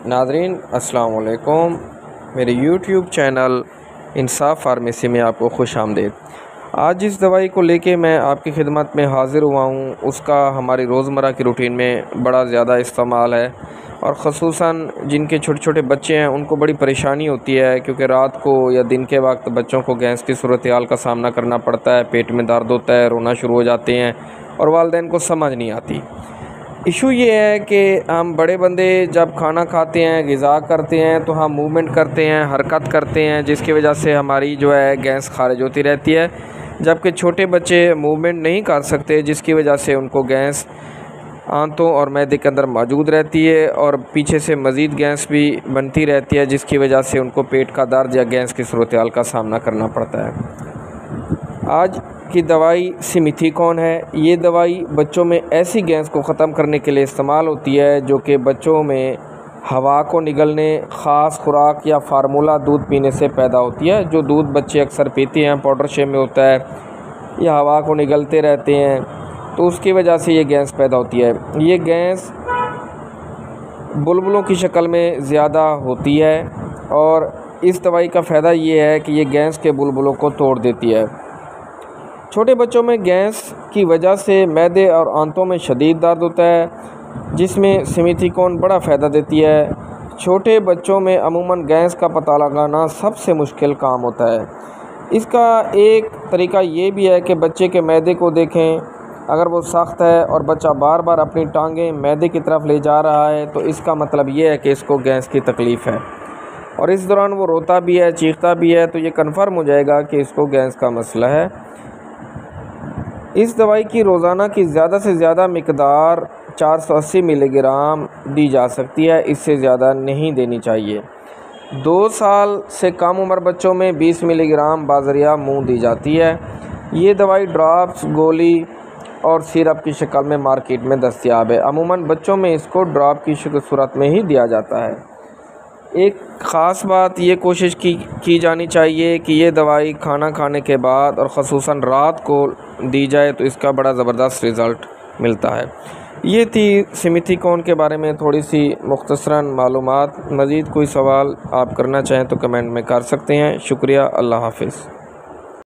नाज़रीन अस्सलाम वालेकुम। मेरे यूट्यूब चैनल इंसाफ फार्मेसी में आपको खुश आमदीद। आज जिस दवाई को लेके मैं आपकी खिदमत में हाज़िर हुआ हूँ उसका हमारी रोज़मर्रा की रूटीन में बड़ा ज़्यादा इस्तेमाल है और ख़ुसूसन जिनके छोटे छोटे बच्चे हैं उनको बड़ी परेशानी होती है, क्योंकि रात को या दिन के वक्त बच्चों को गैस की सूरत हाल का सामना करना पड़ता है। पेट में दर्द होता है, रोना शुरू हो जाते हैं और वालिदैन को समझ नहीं आती। इशू ये है कि हम बड़े बंदे जब खाना खाते हैं, ग़िज़ा करते हैं, तो हम मूवमेंट करते हैं, हरकत करते हैं, जिसकी वजह से हमारी जो है गैस खारिज होती रहती है, जबकि छोटे बच्चे मूवमेंट नहीं कर सकते, जिसकी वजह से उनको गैस आंतों और मैदे के अंदर मौजूद रहती है और पीछे से मज़ीद गैस भी बनती रहती है, जिसकी वजह से उनको पेट का दर्द या गैस की सूरत हाल का सामना करना पड़ता है। आज की दवाई सिमिथिकॉन है। ये दवाई बच्चों में ऐसी गैस को ख़त्म करने के लिए इस्तेमाल होती है जो कि बच्चों में हवा को निगलने, ख़ास खुराक या फार्मूला दूध पीने से पैदा होती है। जो दूध बच्चे अक्सर पीते हैं पाउडर शेप में होता है या हवा को निगलते रहते हैं, तो उसकी वजह से ये गैस पैदा होती है। ये गैस बुलबुलों की शक्ल में ज़्यादा होती है और इस दवाई का फ़ायदा ये है कि ये गैस के बुलबुलों को तोड़ देती है। छोटे बच्चों में गैस की वजह से मैदे और आंतों में शदीद दर्द होता है, जिसमें सिमिथिकॉन बड़ा फ़ायदा देती है। छोटे बच्चों में अमूमन गैस का पता लगाना सबसे मुश्किल काम होता है। इसका एक तरीका ये भी है कि बच्चे के मैदे को देखें, अगर वो सख्त है और बच्चा बार बार अपनी टांगें मैदे की तरफ ले जा रहा है तो इसका मतलब ये है कि इसको गैस की तकलीफ़ है, और इस दौरान वो रोता भी है, चीखता भी है, तो ये कन्फर्म हो जाएगा कि इसको गैस का मसला है। इस दवाई की रोज़ाना की ज़्यादा से ज़्यादा मिकदार 480 मिलीग्राम दी जा सकती है, इससे ज़्यादा नहीं देनी चाहिए। 2 साल से कम उम्र बच्चों में 20 मिलीग्राम बाज़रिया मुँह दी जाती है। ये दवाई ड्रॉप्स, गोली और सिरप की शक्ल में मार्केट में दस्तयाब है। अमूमन बच्चों में इसको ड्रॉप की सूरत में ही दिया जाता है। एक ख़ास बात ये कोशिश की जानी चाहिए कि ये दवाई खाना खाने के बाद और ख़ुसूसन रात को दी जाए, तो इसका बड़ा ज़बरदस्त रिज़ल्ट मिलता है। ये थी सिमिथिकॉन के बारे में थोड़ी सी मुख्तसरन मालूमात। मज़ीद कोई सवाल आप करना चाहें तो कमेंट में कर सकते हैं। शुक्रिया। अल्लाह हाफ़िज़।